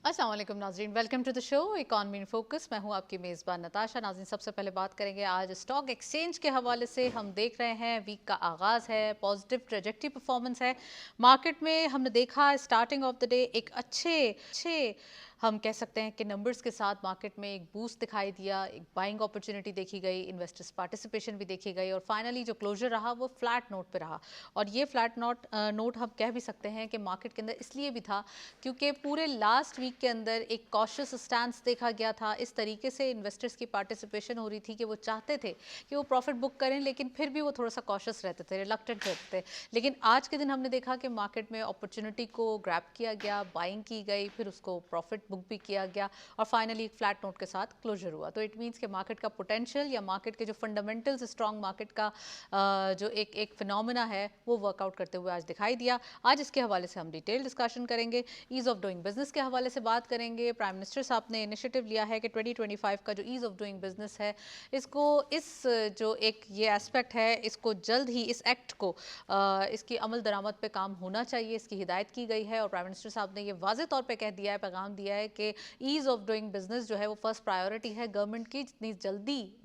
अस्सलाम वालेकुम नाज़रीन, welcome to the show economy in focus. मैं हूं आपकी मेज़बान नताशा। नाज़रीन, सबसे पहले बात करेंगे आज स्टॉक एक्सचेंज के हवाले से। हम देख रहे हैं वीक का आगाज़ है, पॉजिटिव ट्रेजेक्टरी परफॉर्मेंस है मार्केट में। हमने देखा स्टार्टिंग ऑफ द डे एक अच्छे हम कह सकते हैं कि नंबर्स के साथ मार्केट में एक बूस्ट दिखाई दिया, एक बाइंग अपॉर्चुनिटी देखी गई, इन्वेस्टर्स पार्टिसिपेशन भी देखी गई और फाइनली जो क्लोजर रहा वो फ्लैट नोट पे रहा। और ये फ्लैट नोट हम कह भी सकते हैं कि मार्केट के अंदर इसलिए भी था क्योंकि पूरे लास्ट वीक के अंदर एक कॉशियस स्टैंस देखा गया था। इस तरीके से इन्वेस्टर्स की पार्टिसिपेशन हो रही थी कि वो चाहते थे कि वो प्रॉफिट बुक करें, लेकिन फिर भी वो थोड़ा सा कॉशियस रहते थे, रिलक्टेंट रहते थे। लेकिन आज के दिन हमने देखा कि मार्केट में अपॉर्चुनिटी को ग्रैब किया गया, बाइंग की गई, फिर उसको प्रॉफिट बुक भी किया गया और फाइनली एक फ्लैट नोट के साथ क्लोजर हुआ। तो इट मीन्स कि मार्केट का पोटेंशियल या मार्केट के जो फंडामेंटल्स स्ट्रॉन्ग मार्केट का जो एक फिनोमिना है वो वर्कआउट करते हुए आज दिखाई दिया। आज इसके हवाले से हम डिटेल डिस्कशन करेंगे, ईज ऑफ डूइंग बिजनेस के हवाले से बात करेंगे। प्राइम मिनिस्टर साहब ने इनिशिएटिव लिया है कि 2025 का जो ईज ऑफ डूइंग बिजनेस है इसको जो एक ये एस्पेक्ट है इसको जल्द ही इस एक्ट को इसकी अमल दरामद पे काम होना चाहिए, इसकी हिदायत की गई है। और प्राइम मिनिस्टर साहब ने ये वाज़ेह तौर पे कह दिया है, पैगाम दिया है कि ईज ऑफ डूइंग बिजनेस जो है वो फर्स्ट प्रायोरिटी है गवर्नमेंट की। जितनी जल्दी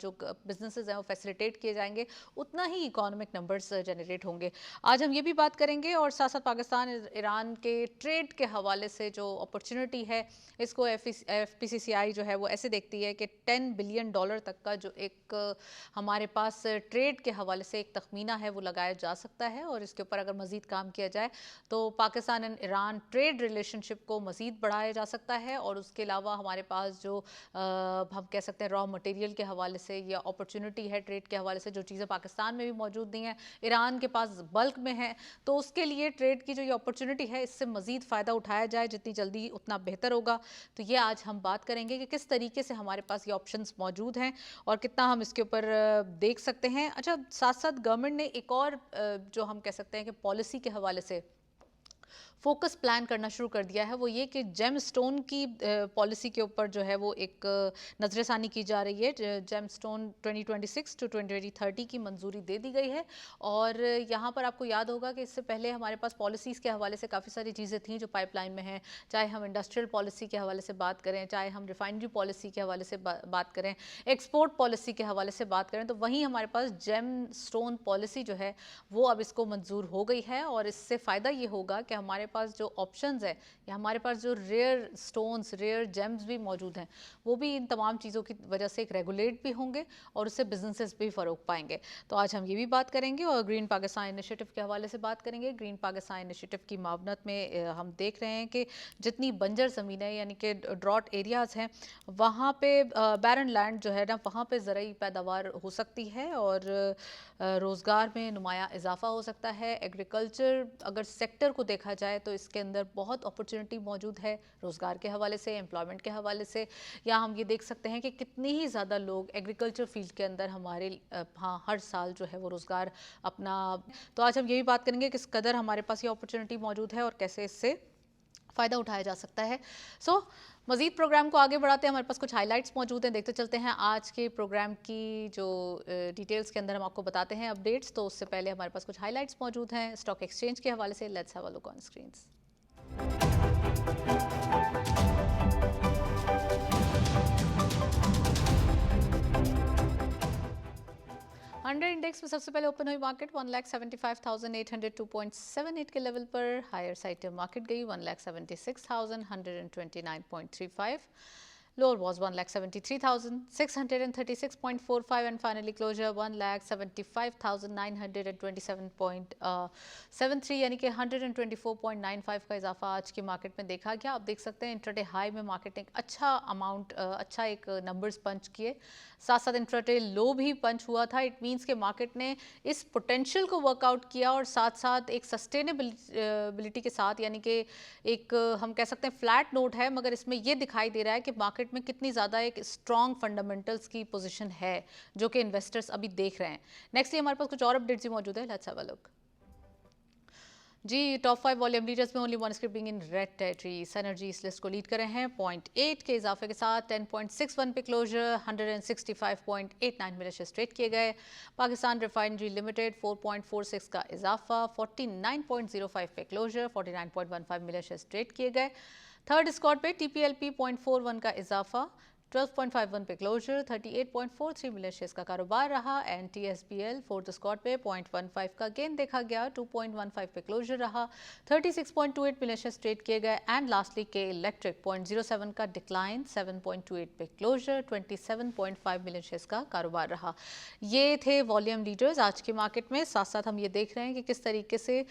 जो बिजनेसेस हैं वो फैसिलिटेट किए जाएंगे उतना ही इकोनॉमिक नंबर्स जनरेट होंगे। आज हम ये भी बात करेंगे और साथ साथ पाकिस्तान ईरान के ट्रेड के हवाले से जो अपॉर्चुनिटी है इसको FPCCI जो है वो ऐसे देखती है कि $10 बिलियन तक का जो एक हमारे पास ट्रेड के हवाले से एक तखमीना है वो लगाया जा सकता है। और इसके ऊपर अगर मज़ीद काम किया जाए तो Pakistan and Iran trade relationship को मज़ीद बढ़ाया जा सकता है। और उसके अलावा हमारे पास जो हम कह सकते हैं रॉ मटेरियल के हवाले से या अपॉर्चुनिटी है ट्रेड के हवाले से, जो चीज़ें पाकिस्तान में भी मौजूद नहीं है, ईरान के पास बल्क में है, तो उसके लिए ट्रेड की जो ये अपॉर्चुनिटी है इससे मज़ीद फ़ायदा उठाया जाए जितनी जल्दी उतना बेहतर होगा। तो ये आज हम बात करेंगे कि किस तरीके से हमारे पास ये ऑप्शंस मौजूद हैं और कितना हम इसके ऊपर देख सकते हैं। अच्छा, साथ साथ गवर्नमेंट ने एक और जो हम कह सकते हैं कि पॉलिसी के हवाले से फोकस प्लान करना शुरू कर दिया है, वो ये कि जेम स्टोन की पॉलिसी के ऊपर जो है वो एक नज़रसानी की जा रही है। जेम स्टोन 2026 टू 2030 की मंजूरी दे दी गई है। और यहाँ पर आपको याद होगा कि इससे पहले हमारे पास पॉलिसीज़ के हवाले से काफ़ी सारी चीज़ें थी जो पाइपलाइन में हैं, चाहे हम इंडस्ट्रियल पॉलिसी के हवाले से बात करें, चाहे हम रिफाइनरी पॉलिसी के हवाले से बात करें, एक्सपोर्ट पॉलिसी के हवाले से बात करें। तो वहीं हमारे पास जेम स्टोन पॉलिसी जो है वो अब इसको मंजूर हो गई है। और इससे फ़ायदा ये होगा कि हमारे पास जो ऑप्शंस है या हमारे पास जो रेयर स्टोन्स, रेयर जेम्स भी मौजूद हैं, वो भी इन तमाम चीज़ों की वजह से एक रेगुलेट भी होंगे और उससे बिजनेसेस भी फ़रोग पाएंगे। तो आज हम ये भी बात करेंगे और ग्रीन पाकिस्तान इनिशिएटिव के हवाले से बात करेंगे। ग्रीन पाकिस्तान इनिशिएटिव की मावनत में हम देख रहे हैं कि जितनी बंजर ज़मीन है यानी कि ड्रॉट एरियाज़ हैं वहाँ पे बैरन लैंड जो है ना वहाँ पे ज़रूरी पैदावार हो सकती है और रोज़गार में नुमाया इजाफा हो सकता है। एग्रीकल्चर अगर सेक्टर को देखा जाए तो इसके अंदर बहुत अपॉर्चुनिटी मौजूद है रोज़गार के हवाले से, एम्प्लॉयमेंट के हवाले से। या हम ये देख सकते हैं कि कितनी ही ज़्यादा लोग एग्रीकल्चर फील्ड के अंदर हमारे हर साल जो है वो रोज़गार अपना। तो आज हम ये भी बात करेंगे किस कदर हमारे पास ये अपॉर्चुनिटी मौजूद है और कैसे इससे फ़ायदा उठाया जा सकता है। मज़ीद प्रोग्राम को आगे बढ़ाते हैं, हमारे पास कुछ हाइलाइट्स मौजूद हैं, देखते चलते हैं आज के प्रोग्राम की जो डिटेल्स के अंदर हम आपको बताते हैं अपडेट्स। तो उससे पहले हमारे पास कुछ हाइलाइट्स मौजूद हैं स्टॉक एक्सचेंज के हवाले से। Let's have a look on screens. Under index में सबसे पहले ओपन हुई मार्केट 1,75,802.78 के लेवल पर। हायर साइड मार्केट गई 1,76,129.35। Lower was 1,73,636.45 and finally closure 1,75,927.73 यानी कि 124.95 का इजाफा आज की मार्केट में देखा गया। आप देख सकते हैं इंट्राडे हाई में मार्केट ने एक अच्छा अमाउंट अच्छा एक नंबर्स पंच किए, साथ साथ इंट्राडे लो भी पंच हुआ था। इट मीन्स के मार्केट ने इस पोटेंशियल को वर्कआउट किया और साथ साथ एक सस्टेनेबिलिटी के साथ, यानी कि एक हम कह सकते हैं फ्लैट नोट है, मगर इसमें यह दिखाई दे रहा है कि मार्केट में कितनी ज़्यादा एक स्ट्रॉन्ग फंडामेंटल्स की पोजीशन है जो कि इन्वेस्टर्स अभी देख रहे हैं। नेक्स्टली हमारे पास कुछ और अपडेट्स भी मौजूद है, लेट्स हैव अ लुक। जी, टॉप 5 वॉल्यूम लीडर्स में only one slipping in red territory. Energy इस लिस्ट को लीड कर रहे हैं 0.8 के इजाफे के साथ 10.61 पे क्लोजर, 165.89 मिलियन शेयर्स ट्रेड किए गए। पाकिस्तान रिफाइनरी लिमिटेड 4.46 का इजाफा, 49.05 पे क्लोजर, 49.15 मिलियन शेयर्स ट्रेड किए गए। थर्ड स्कॉट पे TPLP 0.41 का इजाफा, 12.51 पे क्लोजर, 38.43 मिलियन शेयर्स का कारोबार रहा। एंड TSBL फोर्थ स्कॉट पे 0.15 का गेन देखा गया, 2.15 पे क्लोजर रहा, 36.28 मिलियन शेयर्स ट्रेड किए गए। एंड लास्टली के इलेक्ट्रिक 0.07 का डिक्लाइन, 7.28 पे क्लोजर, 27.5 मिलियन शेयर्स का कारोबार रहा। ये थे वॉल्यूम लीडर्स आज के मार्केट में। साथ साथ हम ये देख रहे हैं कि किस तरीके से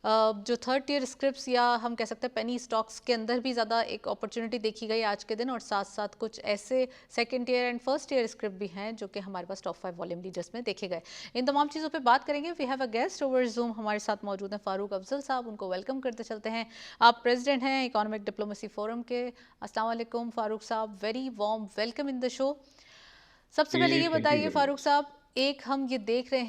जो थर्ड टियर स्क्रिप्ट्स या हम कह सकते हैं पेनी स्टॉक्स के अंदर भी ज़्यादा एक अपॉर्चुनिटी देखी गई आज के दिन, और साथ साथ कुछ ऐसे second tier and first tier script भी हैं जो कि हमारे पास टॉप 5 वॉल्यूम लीडर्स में देखे गए। इन तमाम चीज़ों पे बात करेंगे। We have a guest over Zoom, हमारे साथ मौजूद हैं फारूक अफजल साहब, उनको वेलकम करते चलते हैं। आप प्रेसिडेंट हैं इकोनॉमिक डिप्लोमेसी फोरम के। अस्सलाम वालेकुम फारूक साहब, very warm welcome in the show. सबसे पहले ये थैंक यू बताइए वेरी फारूक मच। साहब, एक हम ये देख रहे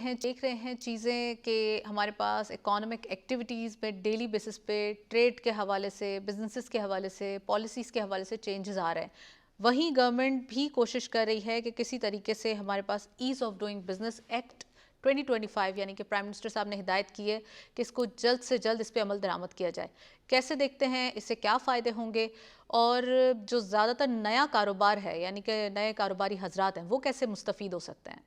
हैं चीज़ें कि हमारे पास इकोनॉमिक एक्टिविटीज़ में डेली बेसिस पे ट्रेड के हवाले से, बिजनेसेस के हवाले से, पॉलिसीज़ के हवाले से चेंजेस आ रहे हैं। वहीं गवर्नमेंट भी कोशिश कर रही है कि किसी तरीके से हमारे पास ease of doing business act 2025 यानी कि प्राइम मिनिस्टर साहब ने हिदायत की है कि इसको जल्द से जल्द इस पे अमल दरामद किया जाए। कैसे देखते हैं, इससे क्या फ़ायदे होंगे, और जो ज़्यादातर नया कारोबार है यानी कि नए कारोबारी हजरात हैं वो कैसे मुस्तफ़ीद हो सकते हैं?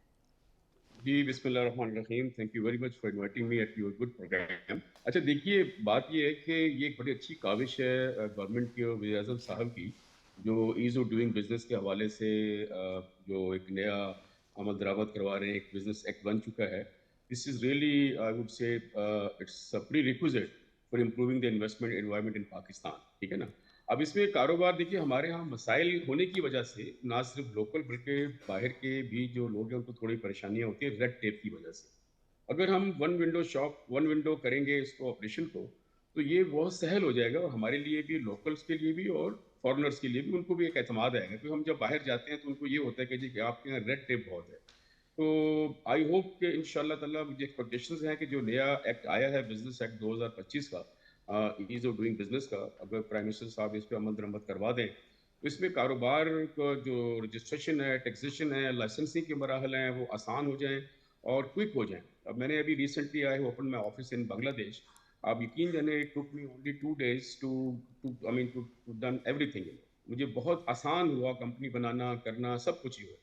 जी, बिस्मिल्लाहिर्रहमानिर्रहीम। Thank you very much for inviting me at your good programme. अच्छा देखिए, बात ये है कि ये एक बड़ी अच्छी काविश है गवर्नमेंट की और वज़ीर-ए-आज़म साहब की, जो ईज़ ऑफ डूइंग बिज़नेस के हवाले से जो एक नया अमल दरामद करवा रहे हैं, एक बिज़नेस एक्ट बन चुका है। This is really I would say it's a prerequisite for improving the investment environment in Pakistan, ठीक है ना? अब इसमें कारोबार देखिए हमारे यहाँ मसाइल होने की वजह से ना सिर्फ लोकल बल्कि बाहर के भी जो लोग हैं उनको थोड़ी परेशानियां होती है रेड टेप की वजह से। अगर हम वन विंडो करेंगे इसको ऑपरेशन को, तो ये बहुत सहल हो जाएगा और हमारे लिए भी, लोकल्स के लिए भी और फॉरेनर्स के लिए भी, उनको भी एक एतमाद आएगा। क्योंकि हम जब बाहर जाते हैं तो उनको ये होता है कि जी आपके यहाँ रेड टेप बहुत है। तो आई होप कि इंशाल्लाह ताला मुझे एक्सपेक्टेशंस हैं कि जो नया एक्ट आया है बिजनेस एक्ट 2025 का, ईज ऑफ डूइंग बिजनेस का, अगर प्राइम मिनिस्टर साहब इस पर अमल दरम्मत करवा दें तो इसमें कारोबार का जो रजिस्ट्रेशन है, टैक्सेशन है, लाइसेंसिंग के मराहल हैं, वो आसान हो जाएं और क्विक हो जाएं। अब मैंने अभी recently I open my office in Bangladesh. आप यकीन जाने it took me only 2 days to to I mean to done everything. मुझे बहुत आसान हुआ कंपनी बनाना, करना, सब कुछ ही हुआ।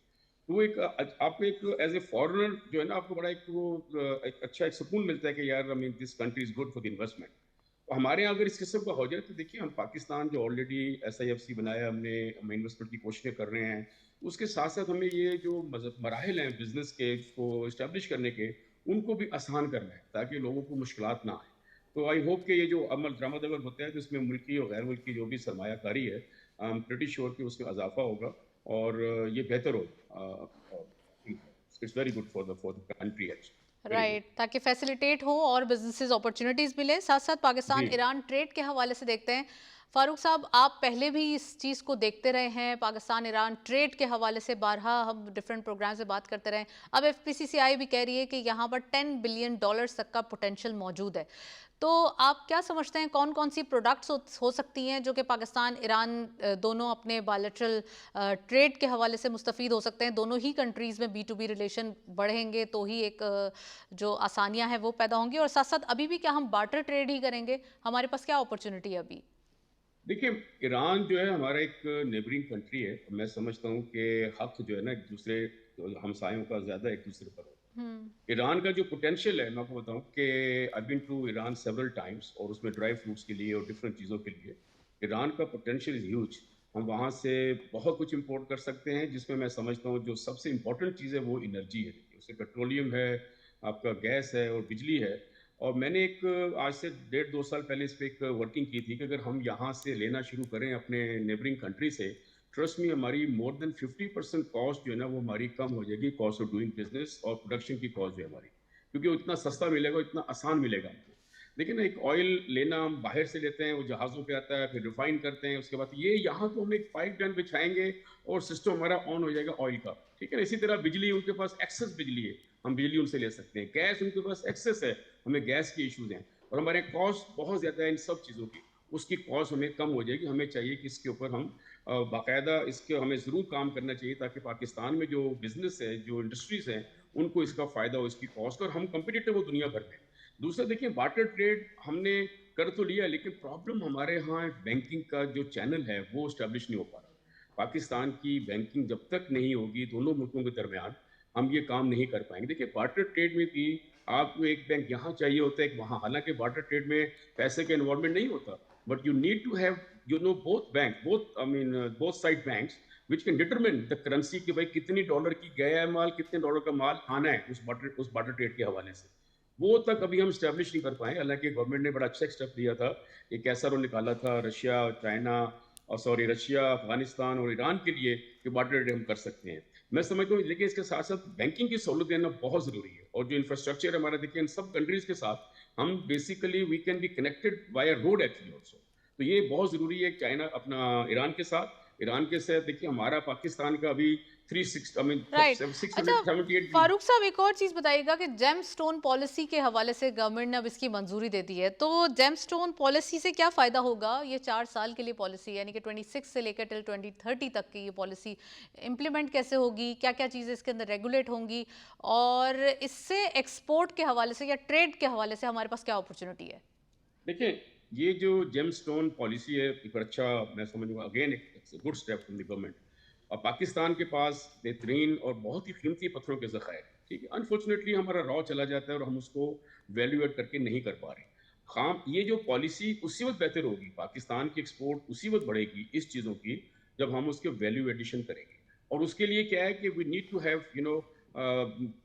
तो वो एक आपको एक एज ए फॉरेनर जो है ना, आपको बड़ा एक वो एक अच्छा एक सुकून मिलता है कि यार I mean this country is good for the investment. तो हमारे यहाँ अगर इस किस्म का हो जाए तो देखिए, हम पाकिस्तान जो ऑलरेडी SIFC बनाया हमने, हम इन्वेस्टमेंट की कोशिशें कर रहे हैं, उसके साथ साथ हमें ये जो मराहल हैं बिजनेस के उसको इस्टेब्लिश करने के, उनको भी आसान करना है ताकि लोगों को मुश्किलात ना आए। तो आई होप कि ये जो अमल दरामद अगर होता है तो इसमें मुल्की और गैर मुल्की जो भी सरमायाकारी है, आई एम प्रिटी श्योर कि उसमें इजाफा होगा और ये बेहतर होगा। It's very good for the country actually, very good. Right, ताकि फैसिलिटेट हो और बिजनेसेस अपॉर्चुनिटीज मिले। साथ साथ जी। पाकिस्तान ईरान ट्रेड के हवाले से देखते हैं। फारूक साहब, आप पहले भी इस चीज़ को देखते रहे हैं, पाकिस्तान ईरान ट्रेड के हवाले से बारहा हम डिफरेंट प्रोग्राम से बात करते रहे। अब FPCCI भी कह रही है कि यहाँ पर $10 बिलियन तक का पोटेंशियल मौजूद है। तो आप क्या समझते हैं कौन कौन सी प्रोडक्ट्स हो सकती हैं जो कि पाकिस्तान ईरान दोनों अपने बायलैटरल ट्रेड के हवाले से मुस्तफ़ीद हो सकते हैं? दोनों ही कंट्रीज़ में B2B रिलेशन बढ़ेंगे तो ही एक जो आसानियां हैं वो पैदा होंगी, और साथ साथ अभी भी क्या हम बार्टर ट्रेड ही करेंगे? हमारे पास क्या अपॉर्चुनिटी है अभी? देखिए, ईरान जो है हमारा एक नेबरिंग कंट्री है। मैं समझता हूँ कि हक जो है ना एक दूसरे हमसायों का ज़्यादा एक दूसरे पर होता हम्म। है। ईरान का जो पोटेंशियल है, मैं आपको बताऊँ कि I been to Iran several times, और उसमें ड्राई फ्रूट्स के लिए और डिफरेंट चीज़ों के लिए ईरान का पोटेंशियल इज़ ह्यूज। हम वहाँ से बहुत कुछ इंपोर्ट कर सकते हैं, जिसमें मैं समझता हूँ जो सबसे इंपॉर्टेंट चीज़ है वो एनर्जी है। उससे पेट्रोलियम है, आपका गैस है और बिजली है। और मैंने एक आज से 1.5-2 साल पहले इस पर एक वर्किंग की थी कि अगर हम यहाँ से लेना शुरू करें अपने नेबरिंग कंट्री से, ट्रस्ट में हमारी मोर देन 50% कॉस्ट जो है ना वो हमारी कम हो जाएगी, कॉस्ट ऑफ डूइंग बिजनेस और प्रोडक्शन की कॉस्ट जो है हमारी, क्योंकि वो इतना सस्ता मिलेगा, इतना आसान मिलेगा हमको। लेकिन एक ऑयल लेना हम बाहर से लेते हैं, वो जहाज़ों पे आता है, फिर रिफाइन करते हैं, उसके बाद ये यहाँ तो हम एक पाइप लाइन बिछाएंगे और सिस्टम हमारा ऑन हो जाएगा ऑयल का, ठीक है ना। इसी तरह बिजली, उनके पास एक्सेस बिजली है, हम बिजली उनसे ले सकते हैं। गैस उनके पास एक्सेस है, हमें गैस के इश्यूज हैं, और हमारे कॉस्ट बहुत ज़्यादा है इन सब चीज़ों की। उसकी कॉस्ट हमें कम हो जाएगी। हमें चाहिए कि इसके ऊपर हम बाकायदा इसके हमें ज़रूर काम करना चाहिए, ताकि पाकिस्तान में जो बिजनेस है, जो इंडस्ट्रीज़ हैं, उनको इसका फ़ायदा हो, इसकी कॉस्ट, और हम कम्पिटिटिव हो दुनिया भर में। दूसरा देखिए बार्टर ट्रेड हमने कर तो लिया, लेकिन प्रॉब्लम हमारे यहाँ बैंकिंग का जो चैनल है वो स्टैब्लिश नहीं हो पा रहा। पाकिस्तान की बैंकिंग जब तक नहीं होगी दोनों मुल्कों के दरमियान, हम ये काम नहीं कर पाएंगे। देखिए बार्टर ट्रेड में भी आपको एक बैंक यहाँ चाहिए होता है एक वहाँ, हालांकि बार्टर ट्रेड में पैसे का इन्वॉल्वमेंट नहीं होता, but you need to have both bank, both I mean both side banks which can determine the currency कि भाई कितनी डॉलर की गया है माल, कितने डॉलर का माल आना है उस बार्टर ट्रेड के हवाले से। वो तक अभी हम स्टैब्लिश नहीं कर पाए। हालांकि गवर्नमेंट ने बड़ा अच्छा एक स्टेप लिया था, एक ऐसा रूल निकाला था रशिया, चाइना और रशिया, अफगानिस्तान और ईरान के लिए कि बार्टर ट्रेड हम कर सकते हैं। मैं समझता हूँ, लेकिन इसके साथ साथ बैंकिंग की सहूलत देना बहुत जरूरी है, और जो इंफ्रास्ट्रक्चर है हमारा, देखिए इन सब कंट्रीज के साथ हम basically we can be connected by road actually also. तो ये बहुत जरूरी है। चाइना अपना ईरान के साथ देखिए हमारा पाकिस्तान का अभी 360 आई मीन राइट। अच्छा 678 फारूक साहब, एक और चीज बताइएगा कि जेम स्टोन पॉलिसी के हवाले से गवर्नमेंट ने अब इसकी मंजूरी दे दी है, तो जेम स्टोन पॉलिसी से क्या फायदा होगा? ये 4 साल के लिए पॉलिसी है, यानी कि 26 से लेकर टिल 2030 तक की ये पॉलिसी इम्प्लीमेंट कैसे होगी, क्या क्या चीज़ें इसके अंदर रेगुलेट होंगी, और इससे एक्सपोर्ट के हवाले से या ट्रेड के हवाले से हमारे पास क्या अपॉर्चुनिटी है? देखिए ये जो जेम स्टोन पॉलिसी है एक अच्छा, मैं समझूंगा अगेन एक good step from the government. और पाकिस्तान के पास बेहतरीन और बहुत ही कीमती पत्थरों के ज़खायर, ठीक है, अनफॉर्चुनेटली हमारा रॉ चला जाता है और हम उसको वैल्यू एड करके नहीं कर पा रहे। खाम ये जो पॉलिसी उसी वक्त बेहतर होगी, पाकिस्तान की एक्सपोर्ट उसी वक्त बढ़ेगी इस चीज़ों की जब हम उसके वैल्यू एडिशन करेंगे। और उसके लिए क्या है कि we need to have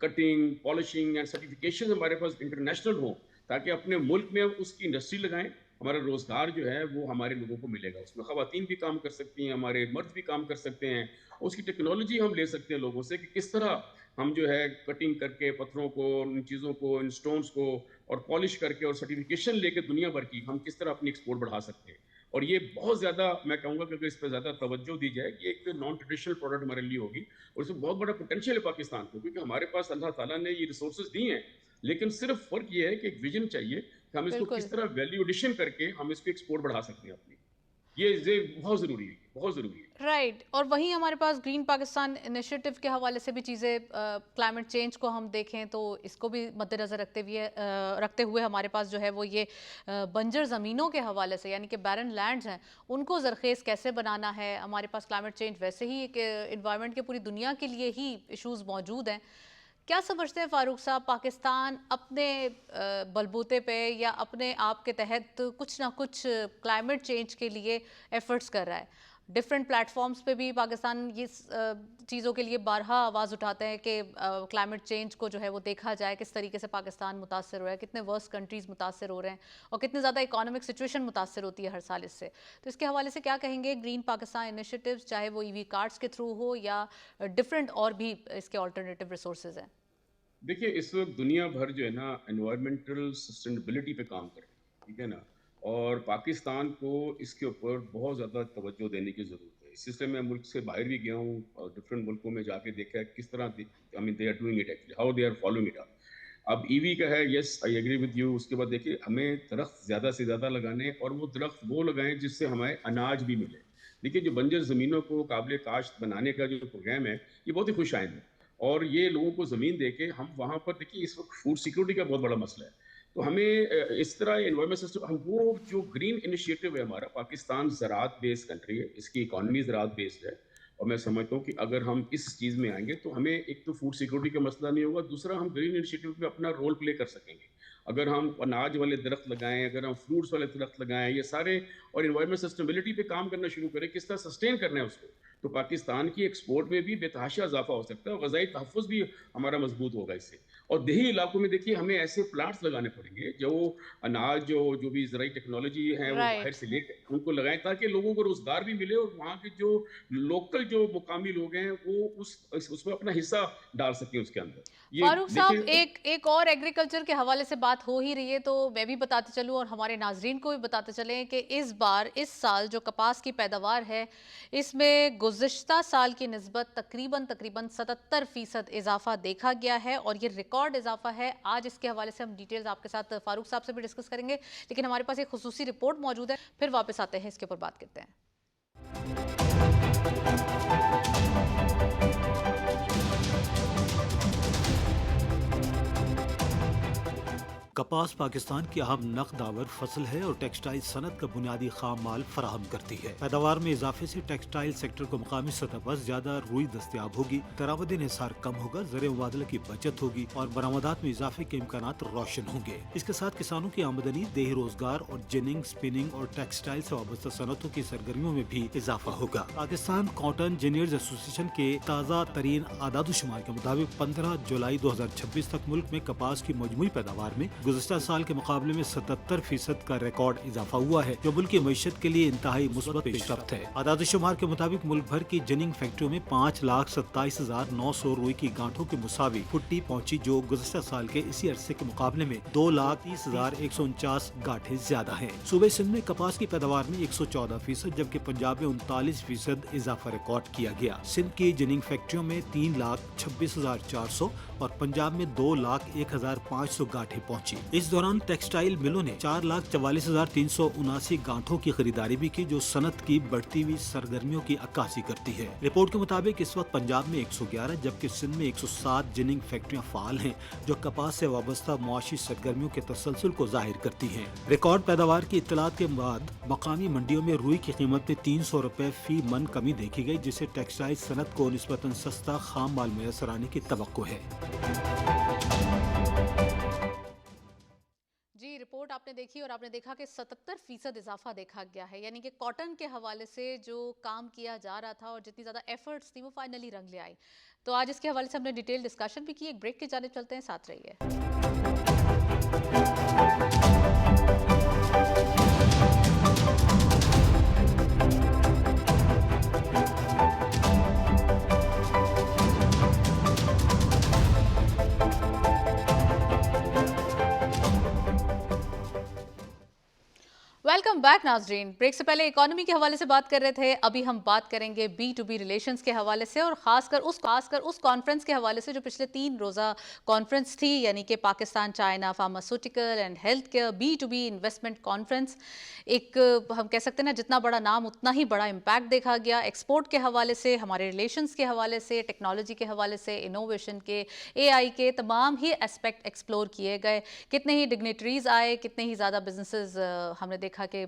cutting, polishing and certification हमारे पास इंटरनेशनल हो, ताकि अपने मुल्क में हम उसकी इंडस्ट्री लगाएं। हमारा रोजगार जो है वो हमारे लोगों को मिलेगा, उसमें खवातीन भी काम कर सकती हैं, हमारे मर्द भी काम कर सकते हैं। उसकी टेक्नोलॉजी हम ले सकते हैं लोगों से कि किस तरह हम जो है कटिंग करके पत्थरों को, इन चीज़ों को, इन स्टोन्स को और पॉलिश करके और सर्टिफिकेशन लेके दुनिया भर की हम किस तरह अपनी एक्सपोर्ट बढ़ा सकते हैं। और ये बहुत ज़्यादा, मैं कहूँगा कि अगर इस पर ज़्यादा तवज्जो दी जाए, ये एक नॉन ट्रेडिशनल प्रोडक्ट हमारे लिए होगी और इसमें बहुत बड़ा पोटेंशियल है पाकिस्तान को, क्योंकि हमारे पास अल्लाह ताला ने ये रिसोर्सेज दी हैं। लेकिन सिर्फ फर्क ये है कि एक विजन चाहिए कि हम इसको बिल्कुल। किस तरह वैल्यू एडिशन करके हम इसको एक्सपोर्ट बढ़ा सकते हैं अपनी। ये बहुत ज़रूरी है, बहुत ज़रूरी है। राइट। और वहीं हमारे पास ग्रीन पाकिस्तान इनिशिएटिव के हवाले से भी चीज़ें, क्लाइमेट चेंज को हम देखें तो इसको भी मद्देनज़र रखते हुए हमारे पास जो है वो ये बंजर ज़मीनों के हवाले से, यानी कि बैरन लैंड्स हैं, उनको ज़रखेज़ कैसे बनाना है। हमारे पास क्लाइमेट चेंज वैसे ही एक इन्वायरमेंट के पूरी दुनिया के लिए ही इशूज़ मौजूद हैं। क्या समझते हैं फारूक साहब, पाकिस्तान अपने बलबूते पे या अपने आप के तहत कुछ ना कुछ क्लाइमेट चेंज के लिए एफर्ट्स कर रहा है? डिफरेंट प्लेटफॉर्म्स पे भी पाकिस्तान ये चीज़ों के लिए बारहा आवाज़ उठाते हैं कि क्लाइमेट चेंज को जो है वो देखा जाए, किस तरीके से पाकिस्तान मुतासर हो रहा है, कितने वर्स्ट कंट्रीज़ मुतासर हो रहे हैं और कितनी ज़्यादा इकोनॉमिक सिचुएशन मुतासर होती है हर साल इससे। तो इसके हवाले से क्या कहेंगे? ग्रीन पाकिस्तान इनिशिएटिव्स, चाहे वो ईवी कार्ड्स के थ्रू हो या डिफरेंट और भी इसके ऑल्टरनेटिव रिसोर्सेज हैं। देखिए इस वक्त दुनिया भर जो है ना एनवायरमेंटल सस्टेनेबिलिटी पे काम कर रही है, ठीक है ना, और पाकिस्तान को इसके ऊपर बहुत ज़्यादा तवज्जो देने की ज़रूरत है। इस सिलसिले में मुल्क से बाहर भी गया हूँ और डिफरेंट मुल्कों में जाके देखा है किस तरह I mean they are doing it actually, how they are following it up. अब ईवी का है, yes I agree with you. उसके बाद देखिए हमें दरख्त ज़्यादा से ज़्यादा लगाने, और वो दरख्त वो लगाएं जिससे हमें अनाज भी मिले। देखिए जो बंजर ज़मीनों को काबिल काश्त बनाने का जो प्रोग्राम है ये बहुत ही खुश आइंद है, और ये लोगों को ज़मीन दे के हम वहाँ पर, देखिए इस वक्त फूड सिक्योरिटी का बहुत बड़ा मसला है। तो हमें इस तरह एनवायरमेंट सिस्टम, हम वो जो ग्रीन इनिशिएटिव है हमारा, पाकिस्तान ज़राअत बेस्ड कंट्री है, इसकी इकॉनमी ज़राअत बेस्ड है, और मैं समझता हूँ कि अगर हम इस चीज़ में आएंगे तो हमें एक तो फूड सिक्योरिटी का मसला नहीं होगा, दूसरा हम ग्रीन इनिशिएटिव में अपना रोल प्ले कर सकेंगे। अगर हम अनाज वाले दरख्त लगाएं, अगर हम फ्रूट्स वाले दरख्त लगाएं, ये सारे, और इन्वायरमेंट सस्टेनेबिलिटी पे काम करना शुरू करें, किस तरह सस्टेन करना है उसको, तो पाकिस्तान की एक्सपोर्ट में भी बेतहाशा इजाफा हो सकता है और ग़ज़ाई तहफ़्फ़ुज़ भी हमारा मजबूत होगा इससे। और देही इलाकों में देखिए हमें ऐसे प्लांट्स लगाने पड़ेंगे जो अनाज, जो भी ज़राई टेक्नोलॉजी है वो बाहर राइट। से लेकर उनको लगाएं, ताकि लोगों को रोज़गार भी मिले और वहाँ के जो लोकल जो मुकामी लोग हैं वो उसमें अपना हिस्सा डाल सकें उसके अंदर। ये फारूक साहब, देखिए एक और एग्रीकल्चर के हवाले से बात हो ही रही है तो मैं भी बताते चलूं और हमारे नाजरीन को भी बताते चलें कि इस साल जो कपास की पैदावार है इसमें गुज़िश्ता साल की निस्बत तकरीबन 77% इजाफा देखा गया है और ये रिकॉर्ड इजाफा है। आज इसके हवाले से हम डिटेल्स आपके साथ फारूक साहब से भी डिस्कस करेंगे, लेकिन हमारे पास एक खुसूसी रिपोर्ट मौजूद है, फिर वापस आते हैं, इसके ऊपर बात करते हैं। کپاس پاکستان کی اہم نقد آور فصل ہے اور ٹیکسٹائل صنعت کا بنیادی خام مال فراہم کرتی ہے۔ پیداوار میں اضافے سے ٹیکسٹائل سیکٹر کو مقامی سطح پر زیادہ روئی دستیاب ہوگی، درآمدی انحصار کم ہوگا، زر مبادلہ کی بچت ہوگی اور برآمدات میں اضافے کے امکانات روشن ہوں گے۔ اس کے ساتھ کسانوں کی آمدنی، دیہی روزگار اور جننگ، سپننگ اور ٹیکسٹائل سے وابستہ صنعتوں کی سرگرمیوں میں بھی اضافہ ہوگا۔ پاکستان کاٹن انجینئرز ایسوسی ایشن کے تازہ ترین اعداد و شمار کے مطابق 15 جولائی 2026 تک ملک میں کپاس کی مجموعی پیداوار میں گزشتہ سال کے مقابلے میں 77% کا ریکارڈ اضافہ ہوا ہے، جو ملک کی معیشت کے لیے انتہائی مثبت پیش رفت ہے۔ اعداد و شمار کے مطابق ملک بھر کی جننگ فیکٹریوں میں 5,27,900 روئی کی گانٹھوں کے مساوی پھٹی پہنچی، جو گزشتہ سال کے اسی عرصے کے مقابلے میں 2,30,149 گانٹھیں زیادہ ہیں۔ صوبہ سندھ میں کپاس کی پیداوار میں 114%، جبکہ پنجاب میں 39% اضافہ ریکارڈ کیا گیا۔ سندھ کی جننگ فیکٹریوں میں 3,26,400 اور پنجاب میں 2,01,500 گانٹھیں پہنچی۔ اس دوران ٹیکسٹائل ملوں نے 4,44,379 گانٹھوں کی خریداری بھی کی، جو صنعت کی بڑھتی ہوئی سرگرمیوں کی عکاسی کرتی ہے۔ رپورٹ کے مطابق اس وقت پنجاب میں 111 جبکہ سندھ میں 107 جننگ فیکٹریاں فعال ہیں، جو کپاس سے وابستہ معاشی سرگرمیوں کے تسلسل کو ظاہر کرتی ہیں۔ ریکارڈ پیداوار کی اطلاعات کے بعد مقامی منڈیوں میں روئی کی قیمت میں 300 روپے فی من کمی دیکھی گئی، جس سے ٹیکسٹائل صنعت کو نسبتاً سستا خام مال میسر آنے کی توقع ہے۔ جی، رپورٹ آپ نے دیکھی اور آپ نے دیکھا کہ 77% اضافہ دیکھا گیا ہے، یعنی کہ کاٹن کے حوالے سے جو کام کیا جا رہا تھا اور جتنی زیادہ ایفرٹس تھی وہ فائنلی رنگ لے آئی۔ تو آج اس کے حوالے سے ہم نے ڈیٹیل ڈسکشن بھی کی۔ ایک بریک کی جانب چلتے ہیں، ساتھ رہیے۔ ویلکم بیک ناظرین۔ بریک سے پہلے اکانومی کے حوالے سے بات کر رہے تھے، ابھی ہم بات کریں گے بی ٹو بی ریلیشنز کے حوالے سے، اور خاص کر اس کانفرنس کے حوالے سے جو پچھلے 3 روزہ کانفرنس تھی، یعنی کہ Pakistan China pharmaceutical and health care B to B investment conference. ایک ہم کہہ سکتے ہیں نا، جتنا بڑا نام اتنا ہی بڑا امپیکٹ دیکھا گیا، ایکسپورٹ کے حوالے سے، ہمارے ریلیشنز کے حوالے سے، ٹیکنالوجی کے حوالے سے، انوویشن کے، اے آئی کے، تمام ہی اسپیکٹ ایکسپلور کیے گئے۔ کتنے ہی ڈگنیٹریز آئے، کتنے ہی زیادہ بزنسز ہم نے دیکھا کہ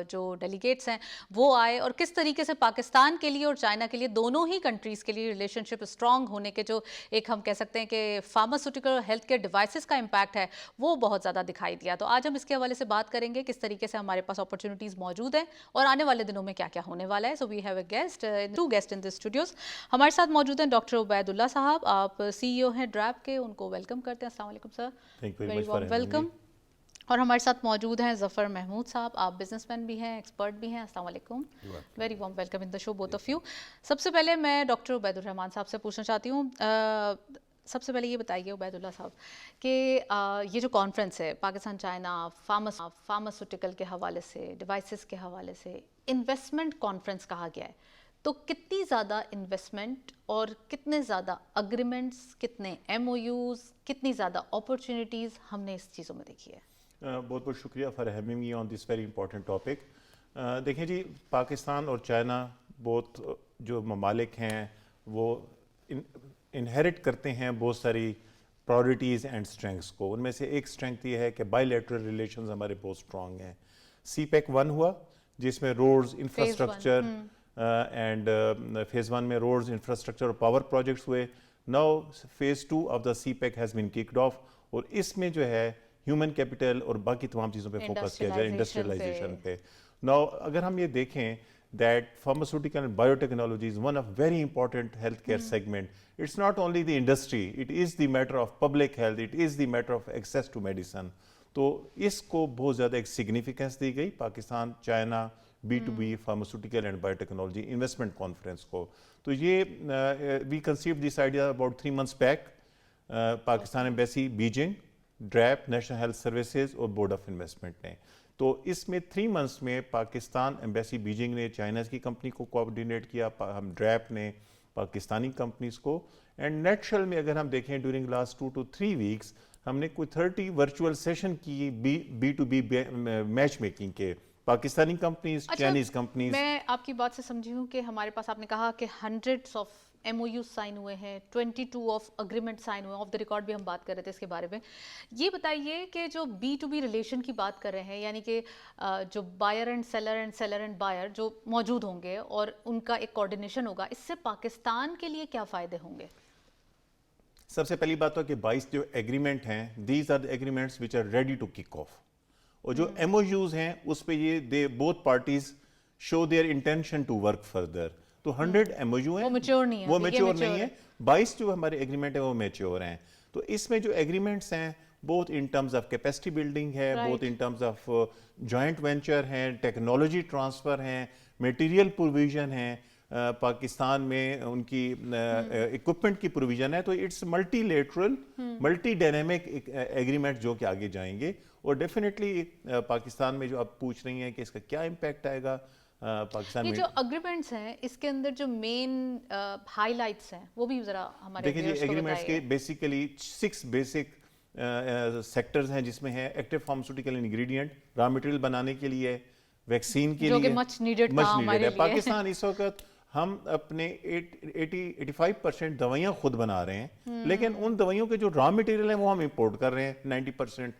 جو ڈیلیگیٹس ہیں وہ آئے، اور کس طریقے سے پاکستان کے لیے اور چائنا کے لیے، دونوں ہی کنٹریز کے لیے ریلیشن شپ اسٹرانگ ہونے کے جو ایک ہم کہہ سکتے ہیں کہ فارماسیوٹیکل اور ہیلتھ کیئر ڈیوائسز کا امپیکٹ ہے، وہ بہت زیادہ دکھائی دیا۔ تو آج ہم اس کے حوالے سے بات کریں گے کس طریقے سے ہمارے پاس اپرچونیٹیز موجود ہیں اور آنے والے دنوں میں کیا کیا ہونے والا ہے۔ So we have a guest, 2 guest in this studios. ہمارے ساتھ موجود ہیں ڈاکٹر عبید اللہ صاحب، آپ سی ای او ہیں ڈریپ کے، ان کو ویلکم کرتے ہیں۔ السلام علیکم سر، ویری وارم ویلکم۔ اور ہمارے ساتھ موجود ہیں ظفر محمود صاحب، آپ بزنس مین بھی ہیں، ایکسپرٹ بھی ہیں۔ السلام علیکم، very warm welcome in the show both of you. سب سے پہلے میں ڈاکٹر عبید الرحمان صاحب سے پوچھنا چاہتی ہوں، سب سے پہلے یہ بتائیے عبید اللہ صاحب کہ یہ جو کانفرنس ہے پاکستان چائنا فارماسیوٹیکل کے حوالے سے، ڈیوائسز کے حوالے سے انویسٹمنٹ کانفرنس کہا گیا ہے، تو کتنی زیادہ انویسٹمنٹ اور کتنے زیادہ اگریمنٹس، کتنے ایم او یوز، کتنی زیادہ اپرچونیٹیز ہم نے اس چیزوں میں دیکھی ہے؟ بہت بہت شکریہ for having me on this very important topic. دیکھیں جی، پاکستان اور چائنا بہت جو ممالک ہیں وہ انہیرٹ کرتے ہیں بہت ساری پرائورٹیز اینڈ اسٹرینگس کو۔ ان میں سے ایک اسٹرینگتھ یہ ہے کہ بائی لیٹرل ریلیشنز ہمارے بہت اسٹرانگ ہیں۔ سی پیک 1 ہوا جس میں روڈز، انفراسٹرکچر اینڈ فیز 1 میں روڈز، انفراسٹرکچر اور پاور پروجیکٹس ہوئے۔ Now phase 2 of the CPEC has been kicked off, اور اس میں جو ہے ہیومن کیپٹل اور باقی تمام چیزوں پہ فوکس کیا جائے، انڈسٹریلائزیشن پہ۔ ناؤ اگر ہم یہ دیکھیں that pharmaceutical and biotechnology is one of very important healthcare segment. It's not only the industry, it is the matter of public health, it is the matter of access to medicine. تو اس کو بہت زیادہ ایک significance دی گئی Pakistan China B to B pharmaceutical and biotechnology investment conference کو۔ تو یہ we conceived this idea about 3 months بیک۔ Pakistan embassy Beijing, DRAP national health services اور بورڈ آف انویسٹمنٹ نے، تو اس میں 3 months میں پاکستان ایمبیسی بیجنگ نے چائنا کی کمپنی کو کوآرڈینیٹ کیا، ہم ڈریپ نے پاکستانی کمپنیز کو، اینڈ نیچرل میں اگر ہم دیکھیں ڈیورنگ لاسٹ 2 to 3 weeks ہم نے کوئی 30 ورچوئل سیشن کی B to B match making کے، پاکستانی کمپنیز، چائنیز کمپنیز۔ میں آپ کی بات سے سمجھی ہوں کہ ہمارے پاس آپ نے کہا کہ ہنڈریڈس آف MOU سائن ہوئے ہیں, 22 آف اگریمنٹ سائن ہوئے ہیں, آف دا ریکارڈ بھی ہم بات کر رہے تھے اس کے بارے میں. یہ بتائیے کہ جو B2B ریلیشن کی بات کر رہے ہیں, یعنی کہ جو buyer and seller and buyer جو موجود ہوں گے اور ان کا ایک کوارڈینیشن ہوگا, اس سے پاکستان کے لیے کیا فائدے ہوں گے؟ سب سے پہلی بات تو کہ 22 جو ایگریمنٹ ہیں, these are the agreements which are ready to kick off. اور جو MOUs ہیں اس پہ یہ they both parties show their intention to work further. تو 100 MOU ہیں, وہ میچور نہیں ہے, وہ میچور نہیں ہے. 22 جو ہمارے ایگریمنٹ ہیں وہ میچور ہیں. تو اس میں جو ایگریمنٹس ہیں both in terms of capacity building ہے, both in terms of joint venture ہیں, ٹیکنالوجی ٹرانسفر ہیں, میٹیریل پروویژن ہیں, پاکستان میں ان کی اکوپمنٹ کی پروویژن ہے. تو it's multilateral multi dynamic agreement جو کہ آگے جائیں گے. اور ڈیفینیٹلی پاکستان میں جو آپ پوچھ رہی ہیں کہ اس کا کیا امپیکٹ آئے گا پاکستان میں, یہ جو اگریمنٹس ہیں اس کے اندر جو مین ہائی لائٹس ہیں وہ بھی ذرا ہمارے دیکھیں جی. ایگریمنٹس کے بیسیکلی 6 بیسک سیکٹرز ہیں جس میں ہے active pharmaceutical ingredient, raw material بنانے کے لیے, ویکسین کے لیے, مچ نیڈڈ ہے. پاکستان اس وقت ہم اپنے 85% دوائیاں خود بنا رہے ہیں, لیکن ان دوائیوں کے جو را مٹیریل ہیں وہ ہم امپورٹ کر رہے ہیں 90%.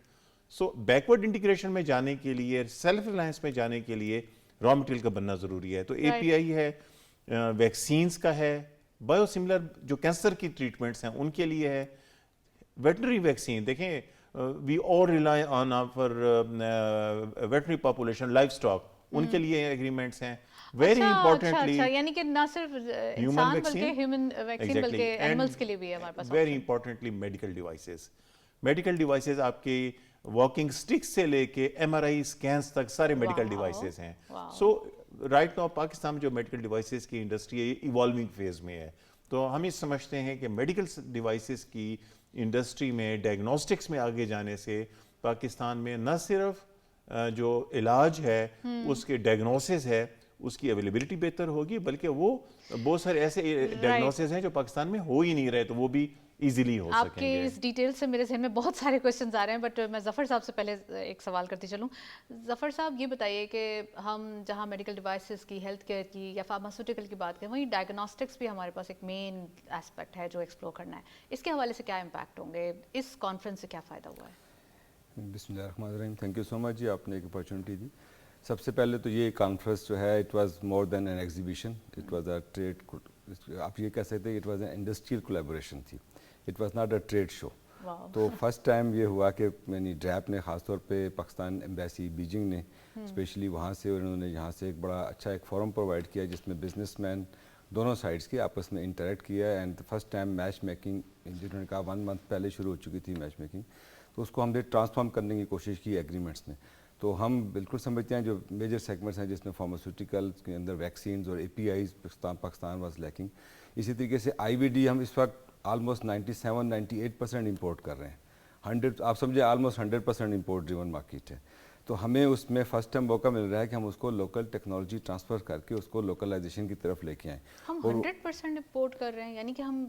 سو بیکورڈ انٹیگریشن میں جانے کے لیے, سیلف ریلائنس میں جانے کے لیے را مٹیریل کا بننا ضروری ہے. تو API ہے, ویکسینز کا ہے, بایو سملر جو کینسر کی ٹریٹمنٹس ہیں ان کے لیے ہے, ویٹنری ویکسین. دیکھیں we all rely on our veterinary population, livestock, ان کے لیے ایگریمنٹس ہیں. ویری امپورٹنٹلی یعنی کہ نہ صرف انسان بلکہ ہیومن ویکسین بلکہ اینیملز کے لیے بھی ہے ہمارے پاس. Very importantly medical devices. Medical devices آپ کی واکنگ سٹک سے لے کے MRI اسکینس تک سارے میڈیکل ڈیوائسز ہیں. سو رائٹ ناؤ پاکستان میں جو میڈیکل ڈیوائسز کی انڈسٹری ہے یہ ایوالونگ فیز میں ہے. تو ہم یہ سمجھتے ہیں کہ میڈیکل ڈیوائسز کی انڈسٹری میں, ڈائگنوسٹکس میں آگے جانے سے پاکستان میں نہ صرف جو علاج ہے اس کے ڈائگنوسس ہے اس کی اویلیبلٹی بہتر ہوگی, بلکہ وہ بہت سارے ایسے ڈائگنوسس ہیں جو پاکستان میں ہو ہی نہیں رہے, تو وہ بھی ایزیلی ہو سکیں گے. آپ کے اس ڈیٹیل سے میرے ذہن میں بہت سارے کویشچنز آ رہے ہیں, بٹ میں ظفر صاحب سے پہلے ایک سوال کرتی چلوں. ظفر صاحب یہ بتائیے کہ ہم جہاں میڈیکل ڈیوائسز کی, ہیلتھ کیئر کی یا فارماسیوٹیکل کی بات کریں, وہیں ڈائگنوسٹکس بھی ہمارے پاس ایک مین ایسپیکٹ ہے جو ایکسپلور کرنا ہے. اس کے حوالے سے کیا امپیکٹ ہوں گے, اس کانفرنس سے کیا فائدہ ہوا ہے؟ بسم اللہ الرحمن الرحیم. تھینک یو سو مچ جی, آپ نے ایک اپارچونیٹی دی. سب سے پہلے تو یہ کانفرنس جو ہے it was more than an exhibition, it was a trade, آپ یہ کہہ سکتے ہیں it was an industrial collaboration تھی, it was not a trade show. تو فرسٹ ٹائم یہ ہوا کہ یعنی ڈریپ نے خاص طور پہ پاکستان ایمبیسی بیجنگ نے اسپیشلی وہاں سے انہوں نے یہاں سے ایک بڑا اچھا ایک فورم پرووائڈ کیا جس میں بزنس مین دونوں سائڈس کے آپس میں انٹریکٹ کیا. And first time match making, جنہوں نے کہا 1 month پہلے شروع ہو چکی تھی میچ میکنگ, تو اس کو ہم نے ٹرانسفارم کرنے کی کوشش کی ایگریمنٹس نے. تو ہم بالکل سمجھتے ہیں جو میجر سیگمنٹس ہیں جس میں فارماسیوٹیکل کے اندر ویکسینز اور APIs پاکستان واز لیکنگ. اسی طریقے سے IVD ہم اس وقت آلموسٹ 97-98% امپورٹ کر رہے ہیں. 100 آپ سمجھے آلموسٹ 100% امپورٹ ڈریون مارکیٹ ہے. تو ہمیں اس میں فرسٹ ٹائم موقع مل رہا ہے کہ ہم اس کو لوکل ٹیکنالوجی ٹرانسفر کر کے اس کو لوکلائزیشن کی طرف لے کے آئیں. ہم 100% امپورٹ کر رہے ہیں, یعنی کہ ہم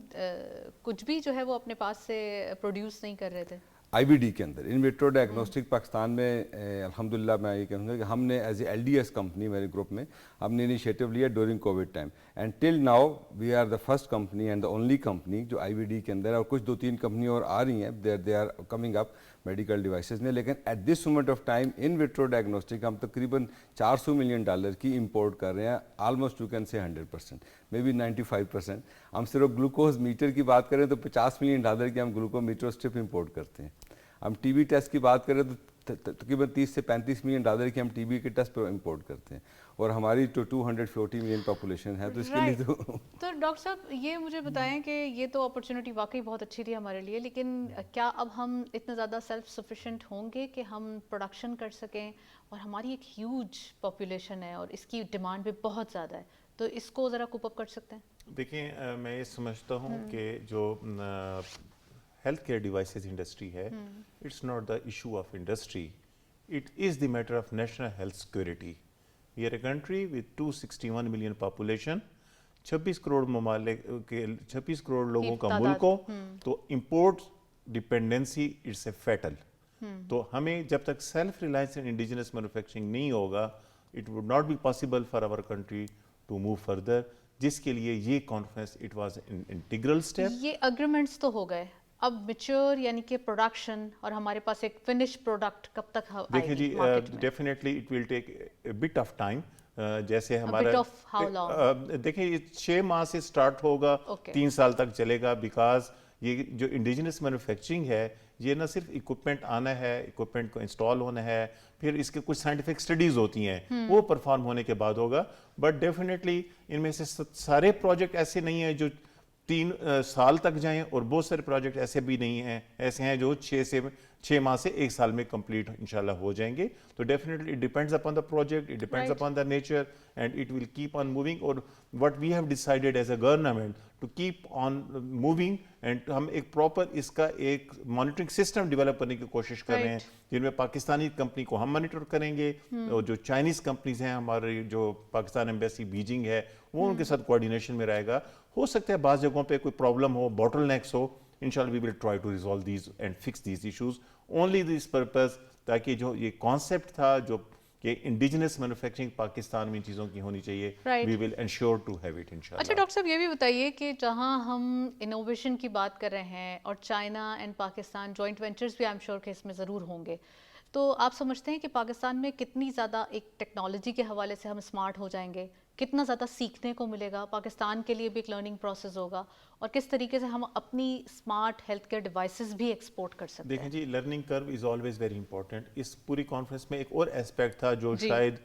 کچھ بھی جو ہے وہ اپنے پاس سے پروڈیوس نہیں کر رہے تھے. IVD کے اندر ان ویٹرو ڈائگنوسٹک پاکستان میں الحمدللہ میں یہ کہوں گا کہ ہم نے ایز اے LDS کمپنی میرے گروپ میں ہم نے انیشیٹو لیا during COVID time, and till now we are the first company and the only company جو IVD کے اندر, اور کچھ 2-3 کمپنی اور آ رہی ہیں, they are coming up medical devices میں. لیکن at this moment of time in vitro diagnostic ہم تقریباً $400 ملین کی امپورٹ کر رہے ہیں, almost you can say 100%, may be 95%. ہم صرف گلوکوز میٹر کی بات کریں تو $50 ملین کی ہم گلوکوز میٹر اسٹرپ امپورٹ کرتے ہیں. ہم TB ٹیسٹ کی بات کریں تو تقریباً $30 سے $35 ملین کی ہم TB کے ٹیسٹ پر امپورٹ کرتے ہیں, اور ہماری تو 240 ملین پاپولیشن ہے. تو اس کے لیے تو ڈاکٹر صاحب یہ مجھے بتائیں کہ یہ تو اپرچونٹی واقعی بہت اچھی تھی ہمارے لیے, لیکن کیا اب ہم اتنا زیادہ سیلف سفیشینٹ ہوں گے کہ ہم پروڈکشن کر سکیں, اور ہماری ایک ہیوج پاپولیشن ہے اور اس کی ڈیمانڈ بھی بہت زیادہ ہے, تو اس کو ذرا کوپ اپ کر سکتے ہیں؟ دیکھیں میں یہ سمجھتا ہوں کہ جو ہیلتھ کیئر ڈیوائسز انڈسٹری ہے, it's not the issue of industry, it is the matter of national health security. We are a country with 261 million population, 26 crore ممالک کے 26 کروڑ لوگوں کا ملک ہو, تو import dependency it's a fatal. تو ہمیں جب تک self reliance and indigenous manufacturing نہیں ہوگا, it would not be possible for our country to move further. जिसके लिए ये conference it was an integral step. ये अग्रीमेंट्स तो हो गए, अब मैच्योर यानी कि प्रोडक्शन और हमारे पास एक फिनिश प्रोडक्ट कब तक देखिए जी, आएगी मार्केट में? Definitely it will take a bit of time. जैसे bit हमारा of how long? देखिए ये 6 माह से स्टार्ट होगा, Okay. 3 साल तक चलेगा, बिकॉज ये जो इंडिजिनस मैन्युफैक्चरिंग है ये ना सिर्फ इक्विपमेंट आना है, इक्विपमेंट को इंस्टॉल होना है, फिर इसके कुछ साइंटिफिक स्टडीज होती हैं, वो परफॉर्म होने के बाद होगा. बट डेफिनेटली इनमें से सारे प्रोजेक्ट ऐसे नहीं हैं जो 3 साल तक जाएं, और बहुत सारे प्रोजेक्ट ऐसे भी नहीं हैं, ऐसे हैं जो 6 माह से 1 साल में कंप्लीट इंशाल्लाह हो जाएंगे. तो definitely it depends upon the project, it depends Right. Upon the nature, and it will keep on moving. और what we have decided as a government to keep on moving, and हम एक proper इसका एक monitoring system develop करने की कोशिश कर रहे हैं, Right. जिनमें पाकिस्तानी कंपनी को हम मॉनिटर करेंगे, और जो चाइनीज कंपनीज हैं, हमारी जो पाकिस्तान एम्बेसी बीजिंग है, वो उनके साथ कोऑर्डिनेशन में रहेगा. हो सकता है बाज़ जगहों पे कोई प्रॉब्लम हो, बॉटलनेक्स हो, इंशाल्लाह we will try to resolve these and fix these issues only this purpose, ताकि जो ये कॉन्सेप्ट था जो कि इंडिजिनस मैन्युफैक्चरिंग पाकिस्तान में इन चीज़ों की होनी चाहिए, Right. We will ensure to have it अच्छा इंशाल्लाह. डॉक्टर साहब, ये भी बताइए कि जहां हम इनोवेशन की बात कर रहे हैं और China and Pakistan joint ventures भी आई एम श्योर कि इसमें ज़रूर होंगे, तो आप समझते हैं कि पाकिस्तान में कितनी ज़्यादा एक टेक्नोलॉजी के हवाले से हम स्मार्ट हो जाएंगे, कितना ज़्यादा सीखने को मिलेगा, पाकिस्तान के लिए भी एक लर्निंग प्रोसेस होगा, और किस तरीके से हम अपनी स्मार्ट हेल्थ केयर डिवाइसेस भी एक्सपोर्ट कर सकते देखें हैं? जी, learning curve is always very important. इस पूरी कॉन्फ्रेंस में एक और एस्पेक्ट था जो जी. शायद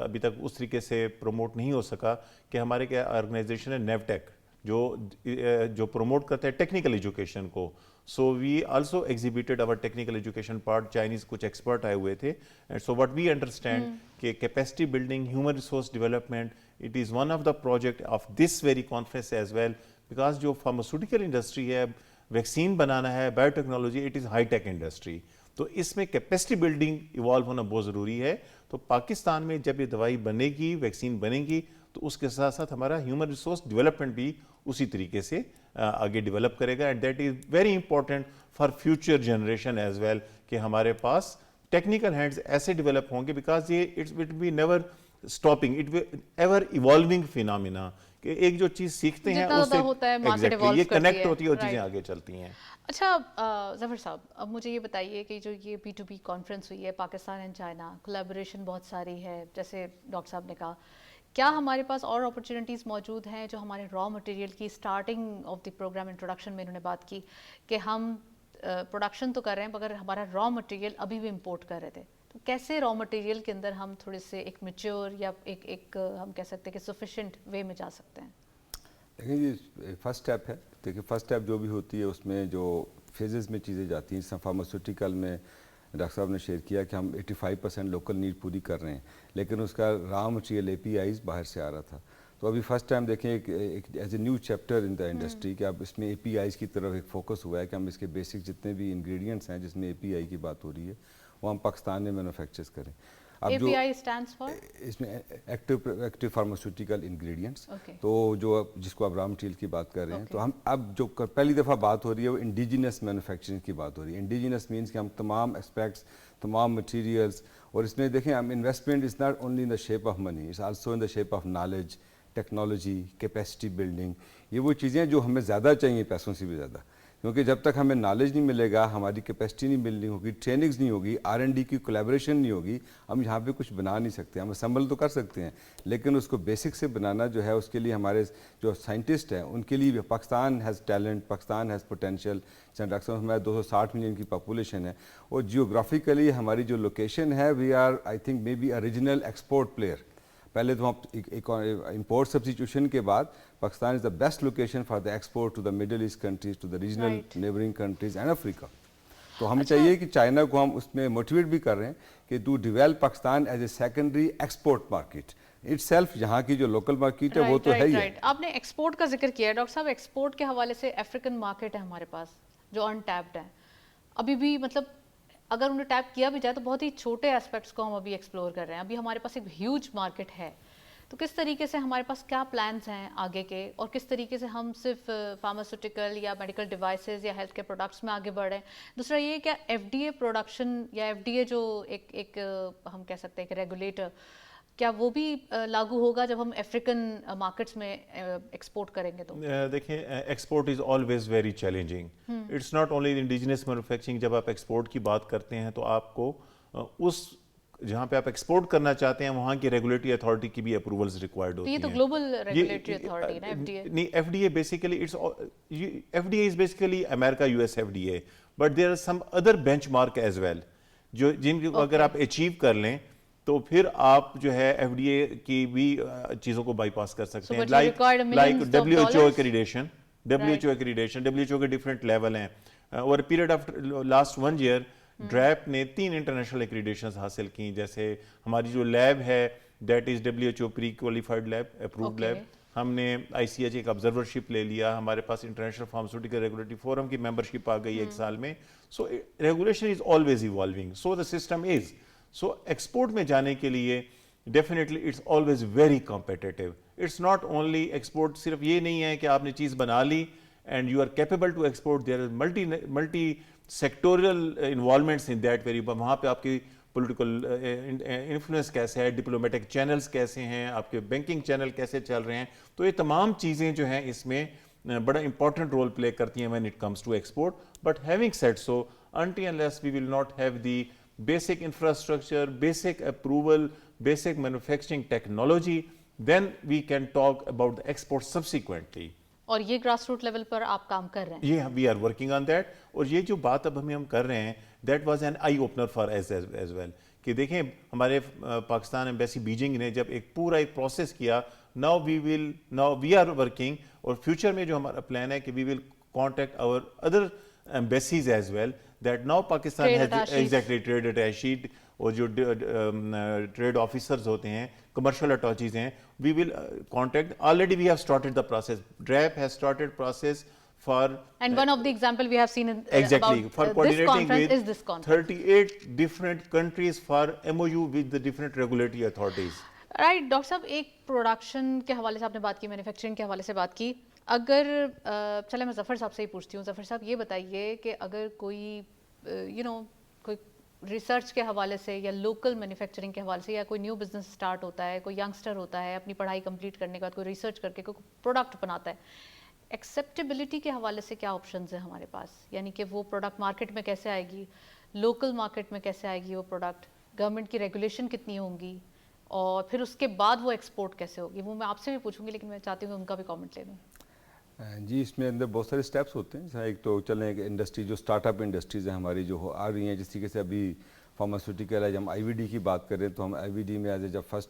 अभी तक उस तरीके से प्रमोट नहीं हो सका, कि हमारे क्या ऑर्गेनाइजेशन है नेवटेक, जो प्रमोट करते हैं टेक्निकल एजुकेशन को. So we also exhibited our technical education part. Chinese कुछ एक्सपर्ट आए हुए थे, and so what we understand कि capacity building, human resource development, it is one of the project of this very conference as well, because जो pharmaceutical industry है, vaccine बनाना है, biotechnology, it is high tech industry. तो इसमें capacity building evolve होना बहुत ज़रूरी है. तो पाकिस्तान में जब ये दवाई बनेगी, वैक्सीन बनेगी, तो उसके साथ साथ हमारा ह्यूमन रिसोर्स डेवलपमेंट भी उसी तरीके से आगे डेवलप करेगा, and that is very important for future generation as well, कि हमारे पास टेक्निकल हैंड्स ऐसे डेवलप होंगे, बिकॉज ये it will be never stopping, it will ever evolving phenomena, कि एक जो चीज़ सीखते हैं जितना उससे ज़्यादा होता है, market exactly, evolve ये करती कनेक्ट है. होती है और Right. चीज़ें आगे चलती हैं. अच्छा ज़फ़र साहब, अब मुझे ये बताइए कि जो ये B2B कॉन्फ्रेंस हुई है पाकिस्तान एंड चाइना, कोलैबोरेशन बहुत सारी है, जैसे डॉक्टर साहब ने कहा, क्या हमारे पास और अपॉर्चुनिटीज़ मौजूद हैं जो हमारे रॉ मटेरियल की starting of the programme introduction में इन्होंने बात की कि हम प्रोडक्शन तो कर रहे हैं मगर हमारा रॉ मटेरियल अभी भी इंपोर्ट कर रहे थे, तो कैसे रॉ मटेरियल के अंदर हम थोड़े से एक मैच्योर या एक हम कह सकते हैं कि सफिशिएंट वे में जा सकते हैं? देखिए ये फर्स्ट स्टेप है. देखिए फर्स्ट स्टेप जो भी होती है उसमें जो फेजेस में चीज़ें जाती हैं, जैसे फार्मास्यूटिकल में डॉक्टर साहब ने शेयर किया कि हम 85% लोकल नीड पूरी कर रहे हैं, लेकिन उसका रॉ मटेरियल APIs बाहर से आ रहा था. तो अभी फर्स्ट टाइम देखें एक as a new chapter in the industry कि अब इसमें APIs की तरफ एक फोकस हुआ है कि हम इसके बेसिक जितने भी इंग्रेडिएंट्स हैं जिसमें API की बात हो रही है वो हम पाकिस्तान में मैन्युफैक्चर करें. अब API स्टैंड्स फॉर इसमें एक्टिव फार्मास्यूटिकल इंग्रेडिएंट्स, Okay. तो जो जिसको आप रॉ मटेरियल की बात कर रहे हैं, Okay. तो हम अब जो पहली दफ़ा बात हो रही है वो इंडिजिनस मैन्युफैक्चरिंग की बात हो रही है. इंडिजिनस मीन्स कि हम तमाम एस्पेक्ट्स, तमाम मटेरियल्स, और इसमें देखें हम investment is not only in the shape of money, it's also in the shape of knowledge, technology, capacity building. ये वो चीज़ें जो हमें ज़्यादा चाहिए पैसों से भी ज़्यादा, क्योंकि जब तक हमें नॉलेज नहीं मिलेगा, हमारी कैपेसिटी नहीं मिलनी होगी, ट्रेनिंग्स नहीं होगी, R&D की कोलैबोरेशन नहीं होगी, हम यहाँ पे कुछ बना नहीं सकते. हम असम्बल तो कर सकते हैं, लेकिन उसको बेसिक से बनाना जो है उसके लिए हमारे जो साइंटिस्ट हैं उनके लिए Pakistan has talent, Pakistan has potential. Doctor साहब हमारे 260 मिलियन की पॉपुलेशन है, और जियोग्राफिकली हमारी जो लोकेशन है we are I think maybe a regional export player. पहले तो हम इम्पोर्ट सब्स्टिट्यूशन के बाद Pakistan is the best location for the export to the Middle East countries, to the regional Right. Neighbouring countries and Africa. तो हमें चाहिए कि China को हम उसमें मोटिवेट भी कर रहे हैं कि to develop Pakistan as a secondary export market. Itself यहाँ की जो लोकल मार्केट है वो तो है ही है. आपने एक्सपोर्ट का जिक्र किया है डॉक्टर साहब, एक्सपोर्ट के हवाले से अफ्रीकन मार्केट है हमारे पास जो अनटैप्ड है अभी भी, मतलब अगर उन्हें टैप किया भी जाए तो बहुत ही छोटे एस्पेक्ट्स को हम अभी एक्सप्लोर कर रहे हैं. अभी हमारे पास एक ह्यूज मार्केट है, तो किस तरीके से हमारे पास क्या प्लान्स हैं आगे के, और किस तरीके से हम सिर्फ फार्मास्यूटिकल या मेडिकल डिवाइसेस या हेल्थ केयर प्रोडक्ट्स में आगे बढ़ रहे हैं? दूसरा ये क्या FDA प्रोडक्शन या FDA जो एक हम कह सकते हैं कि रेगुलेटर, क्या वो भी लागू होगा जब हम अफ्रीकन मार्केट्स में एक्सपोर्ट करेंगे तो? देखिए, export is always very challenging. It's not only indigenous manufacturing. जब आप एक्सपोर्ट की बात करते हैं तो आपको उस जहाँ पे आप एक्सपोर्ट करना चाहते हैं वहाँ की रेगुलेटरी अथॉरिटी की भी अप्रूवल्स रिक्वायर्ड होती ये हैं। तो ग्लोबल रेगुलेटरी अथॉरिटी ना, FDA? नहीं, FDA basically FDA is basically America US FDA, but there are some other benchmark as well जो जिनको अगर आप अचीव कर लें तो फिर आप जो है FDA की भी चीज़ों को बाईपास कर सकते हैं। लाइक WHO एक्रीडेशन, WHO के डिफरेंट लेवल हैं। Over period of last 1 year DRAP ने 3 इंटरनेशनल एक्रीडेशंस हासिल की। जैसे हमारी जो लैब है that is WHO prequalified lab, approved lab. हमने ICH एक ऑब्जर्वरशिप ले लिया, हमारे पास इंटरनेशनल फार्मास्यूटिकल रेगुलेटरी फोरम की मेंबरशिप आ गई 1 साल में। So regulation is always evolving, so the system is. So export में जाने के लिए definitely it's always very competitive. It's not only export, सिर्फ ये नहीं है कि आपने चीज़ बना ली and you are capable to export. There is multi sectoral involvements in that very. वहाँ पे आपकी पॉलिटिकल इन्फ्लुएंस कैसे है, डिप्लोमेटिक चैनल्स कैसे हैं, आपके बैंकिंग चैनल कैसे चल रहे हैं, तो ये तमाम चीज़ें जो हैं इसमें बड़ा इंपॉर्टेंट रोल प्ले करती हैं when it comes to export. But having said so, until unless we will not have the basic infrastructure, basic approval, basic manufacturing technology, then we can talk about the export subsequently. और ये grass root level पर आप काम कर रहे हैं? ये we are working on that. और ये जो बात अब हम कर रहे हैं that was an eye opener for as well कि देखें हमारे पाकिस्तान एम्बेसी बीजिंग ने जब एक पूरा एक प्रोसेस किया, नाउ वी आर वर्किंग, और फ्यूचर में जो हमारा प्लान है कि we will contact our other embassies as well that now Pakistan has exactly trade attache और जो ट्रेड ऑफिसर्स होते हैं, कमर्शियल अटैचीज हैं, we will contact. Already we have started the process. DRAP has started process for. And one of the example we have seen in exactly about for this conference is this conference. 38 different countries for MOU with the different regulatory authorities. Right, doctor साहब, एक production के हवाले से आपने बात की, manufacturing के हवाले से बात की। अगर चले मैं ज़फ़र साहब से ही पूछती हूँ। ज़फ़र साहब ये बताइए कि अगर कोई कोई रिसर्च के हवाले से या लोकल मैन्युफैक्चरिंग के हवाले से या कोई न्यू बिजनेस स्टार्ट होता है, कोई यंगस्टर होता है, अपनी पढ़ाई कंप्लीट करने के बाद कोई रिसर्च करके कोई प्रोडक्ट बनाता है, एक्सेप्टेबिलिटी के हवाले से क्या ऑप्शंस हैं हमारे पास? यानी कि वो प्रोडक्ट मार्केट में कैसे आएगी, लोकल मार्केट में कैसे आएगी वो प्रोडक्ट, गवर्नमेंट की रेगुलेशन कितनी होंगी, और फिर उसके बाद वो एक्सपोर्ट कैसे होगी? वो मैं आपसे भी पूछूंगी, लेकिन मैं चाहती हूँ उनका भी कॉमेंट ले लूँ। जी, इसमें अंदर बहुत सारे स्टेप्स होते हैं। एक तो चलें एक इंडस्ट्री जो स्टार्टअप इंडस्ट्रीज़ हैं हमारी जो आ रही हैं, जिस तरीके से अभी फार्मास्यूटिकल है, जब हम IVD की बात करें तो हम IVD में एज ए जब फर्स्ट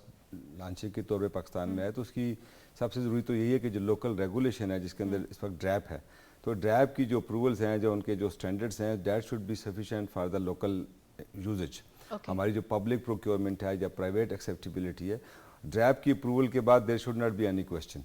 लांचिंग के तौर पे पाकिस्तान में आए तो उसकी सबसे ज़रूरी तो यही है कि जो लोकल रेगुलेशन है जिसके अंदर इस वक्त ड्रैप है, तो ड्रैप की जो अप्रूवल्स हैं, जो उनके जो स्टैंडर्ड्स हैं, that should be sufficient for the local usages. हमारी जो पब्लिक प्रोक्योरमेंट है या प्राइवेट एक्सेप्टेबिलिटी है, ड्रैप की अप्रूवल के बाद there should not be any question.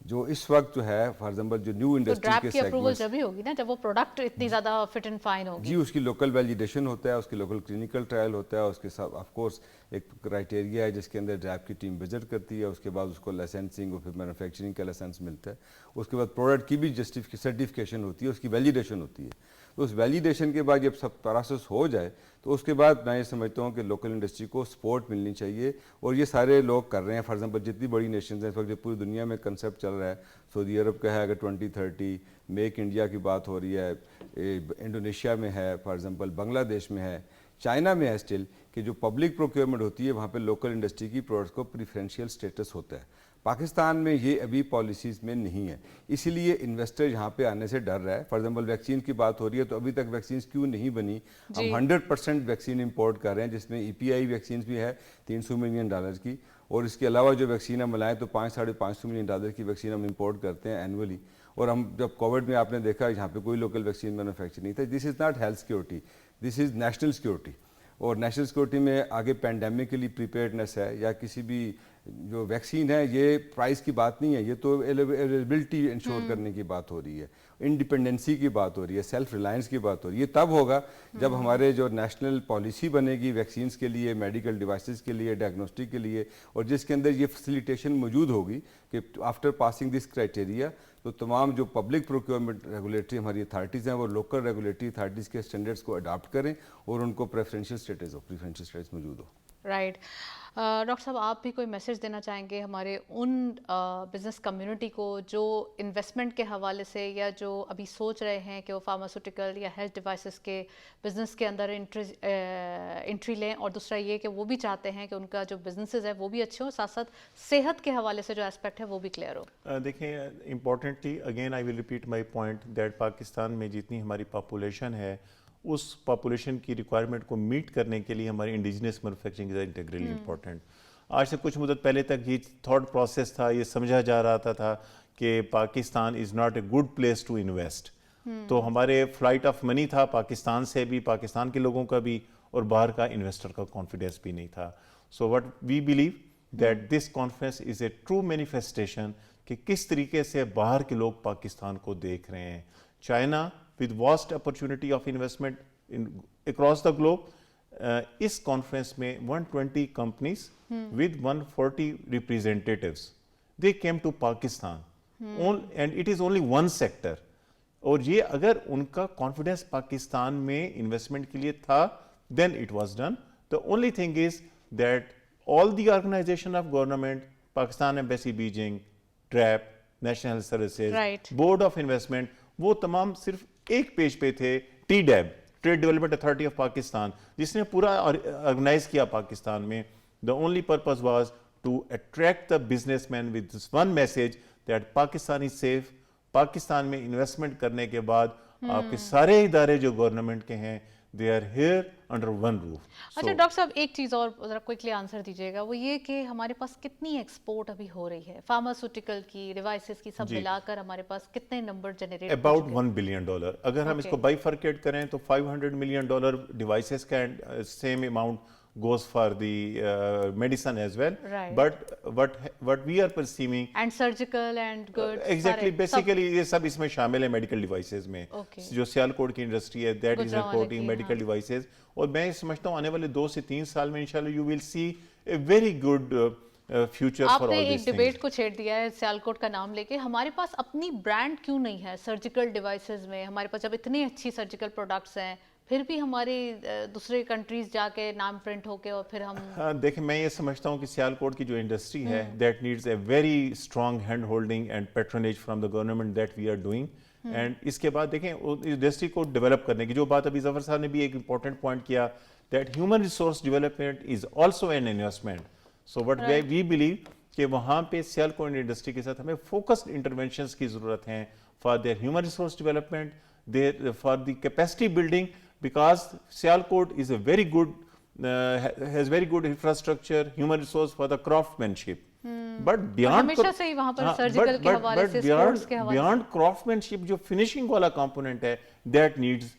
जो इस वक्त जो है फॉर एग्जांपल जो न्यू इंडस्ट्री के अप्रूवल जब भी होगी ना, जब वो प्रोडक्ट इतनी ज़्यादा फिट एंड फाइन होगी। जी, उसकी लोकल वैलिडेशन होता है, उसकी लोकल क्लिनिकल ट्रायल होता है, उसके साथ ऑफ कोर्स एक क्राइटेरिया है जिसके अंदर ड्रैप की टीम विजिट करती है, उसके बाद उसको लाइसेंसिंग और फिर मैन्युफैक्चरिंग का लाइसेंस मिलता है, उसके बाद प्रोडक्ट की भी सर्टिफिकेशन होती है, उसकी वैलिडेशन होती है। तो उस वैलिडेशन के बाद जब सब प्रोसेस हो जाए तो उसके बाद मैं ये समझता हूँ कि लोकल इंडस्ट्री को सपोर्ट मिलनी चाहिए, और ये सारे लोग कर रहे हैं। फॉर एग्जांपल जितनी बड़ी नेशंस हैं इस वक्त जो पूरी दुनिया में कंसेप्ट चल रहा है, सऊदी अरब का है, अगर 2030 मेक इंडिया की बात हो रही है, इंडोनेशिया में है, फॉर एग्जांपल बांग्लादेश में है, चाइना में है स्टिल, कि जो पब्लिक प्रोक्योरमेंट होती है वहाँ पे लोकल इंडस्ट्री की प्रोडक्ट्स को प्रीफरेंशियल स्टेटस होता है। पाकिस्तान में ये अभी पॉलिसीज़ में नहीं है, इसीलिए इन्वेस्टर यहाँ पे आने से डर रहा है। फॉर एग्जांपल वैक्सीन की बात हो रही है तो अभी तक वैक्सीन क्यों नहीं बनी? हम 100% वैक्सीन इंपोर्ट कर रहे हैं, जिसमें EPI वैक्सीन भी है $300 मिलियन की, और इसके अलावा जो वैक्सीन हम लाएँ तो $500-550 मिलियन की वैक्सीन हम इंपोर्ट करते हैं एनुअली। और हम जब कोविड में आपने देखा यहाँ पे कोई लोकल वैक्सीन मैन्युफैक्चर नहीं था। This is not health security, this is national security. और नेशनल सिक्योरिटी में आगे पैंडेमिक के लिए प्रिपेयर्डनेस है या किसी भी जो वैक्सीन है, ये प्राइस की बात नहीं है, ये तो अवेलेबिलिटी इंश्योर करने की बात हो रही है, इंडिपेंडेंसी की बात हो रही है, सेल्फ रिलायंस की बात हो रही है। तब होगा जब हमारे जो नेशनल पॉलिसी बनेगी वैक्सीन्स के लिए, मेडिकल डिवाइसेस के लिए, डायग्नोस्टिक के लिए, और जिसके अंदर ये फैसिलिटेशन मौजूद होगी कि आफ्टर पासिंग दिस क्राइटेरिया तो तमाम जो पब्लिक प्रोक्योरमेंट रेगुलेटरी हमारी अथॉरिटीज़ हैं वो लोकल रेगुलेटरी अथॉरिटीज़ के स्टैंडर्ड्स को अडॉप्ट करें और उनको प्रेफरेंशियल स्टेटस हो, प्रीफरेंशियल स्टेटस मौजूद हो। राइट। डॉक्टर साहब, आप भी कोई मैसेज देना चाहेंगे हमारे उन बिज़नेस कम्युनिटी को जो इन्वेस्टमेंट के हवाले से या जो अभी सोच रहे हैं कि वो फार्मास्यूटिकल या हेल्थ डिवाइसेस के बिज़नेस के अंदर एंट्री लें, और दूसरा ये कि वो भी चाहते हैं कि उनका जो बिजनेसेस है वो भी अच्छे हों, साथ साथ सेहत के हवाले से जो एस्पेक्ट है वो भी क्लियर हो? देखें, importantly again I will repeat my point that Pakistan में जितनी हमारी पॉपुलेशन है उस पॉपुलेशन की रिक्वायरमेंट को मीट करने के लिए हमारी indigenous manufacturing is integrally important. आज से कुछ मुद्दत पहले तक ये थॉट प्रोसेस था, ये समझा जा रहा था कि Pakistan is not a good place to invest. तो हमारे फ्लाइट ऑफ मनी था पाकिस्तान से भी, पाकिस्तान के लोगों का भी, और बाहर का इन्वेस्टर का कॉन्फिडेंस भी नहीं था। So what we believe that this conference is a true manifestation कि किस तरीके से बाहर के लोग पाकिस्तान को देख रहे हैं। China with vast opportunity of investment in across the globe, इस कॉन्फ्रेंस में 120 companies with 140 representatives, they came to Pakistan, and it is only one sector. और ये अगर उनका कॉन्फिडेंस पाकिस्तान में इन्वेस्टमेंट के लिए था, then it was done. The only thing is that all the organization of government, Pakistan Embassy Beijing, TRAP, National Health Services, Right. Board of Investment, वो तमाम सिर्फ एक पेज पे थे। TDAB, trade development authority of Pakistan, जिसने पूरा organise किया पाकिस्तान में। The only purpose was to attract the businessman with this one message that Pakistan is safe. Pakistan में इन्वेस्टमेंट करने के बाद आपके सारे इदारे जो गवर्नमेंट के हैं, they are here under one roof. अच्छा डॉक्टर साहब, एक चीज़ और ज़रा क्विकली आंसर दीजिएगा, वो ये कि हमारे पास कितनी एक्सपोर्ट अभी हो रही है फार्मास्यूटिकल की, डिवाइसेस की, सब मिलाकर हमारे पास कितने नंबर जनरेट? About $1 billion. अगर हम इसको बाइफर्केट करें तो $500 मिलियन डिवाइसेस का, same amount goes for the medicine as well. Right. But what we are perceiving and surgical and goods, exactly basically ये सब इसमें शामिल है मेडिकल डिवाइसेस में। Okay. जो सियालकोट की इंडस्ट्री है दैट इज गुजरावाला एक्सपोर्टिंग की, मेडिकल हाँ। डिवाइसेस, और मैं समझता हूँ आने वाले 2 से 3 साल में इंशाल्लाह you will see a very good future for all आपने दिस एक डिबेट को छेड़ दिया है सियालकोट का नाम लेके। हमारे पास अपनी ब्रांड क्यों नहीं है सर्जिकल डिवाइसेस में? हमारे पास जब इतनी अच्छी सर्जिकल प्रोडक्ट्स हैं, फिर भी हमारी दूसरे कंट्रीज जाके नाम प्रिंट होके और फिर हम देखिए, मैं ये समझता हूँ कि सियालकोट की जो इंडस्ट्री है that needs a very strong hand holding and patronage from the government that we are doing. And इसके बाद देखें इंडस्ट्री को डेवलप करने की जो बात अभी जफर साहब ने भी एक इंपॉर्टेंट पॉइंट किया that human resource development is also an investment. So what we believe कि वहाँ पे सियालकोट इंडस्ट्री के साथ हमें फोकस्ड इंटरवेंशंस की ज़रूरत है for their human resource development, their for the capacity building, because Sialkot is a very good has very good infrastructure, human resource for the craftsmanship. But beyond हमेशा से ही वहाँ पर सर्जिकल के हवाले से, स्पोर्ट्स के हवाले से, beyond craftsmanship जो finishing वाला component है that needs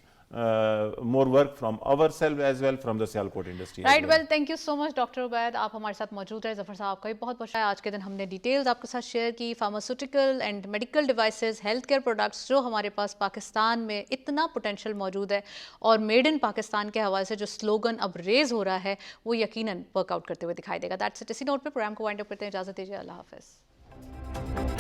more work from ourselves as well from the Sialkot industry. Right, well thank you so much doctor Ubaid, आप हमारे साथ मौजूद रहे। जफर साहब आपका भी बहुत बहुत शुक्रिया। आज के दिन हमने डिटेल्स आपके साथ शेयर की pharmaceutical and medical devices, health care products जो हमारे पास पाकिस्तान में इतना पोटेंशियल मौजूद है, और मेड इन पाकिस्तान के हवाले से जो स्लोगन अब रेज हो रहा है वो यकीनन वर्कआउट करते हुए दिखाई देगा। That's it. इसी नोट पे प्रोग्राम को वाइंड अप करते हैं। इजाज़त दीजिए, अल्लाह हाफिज़।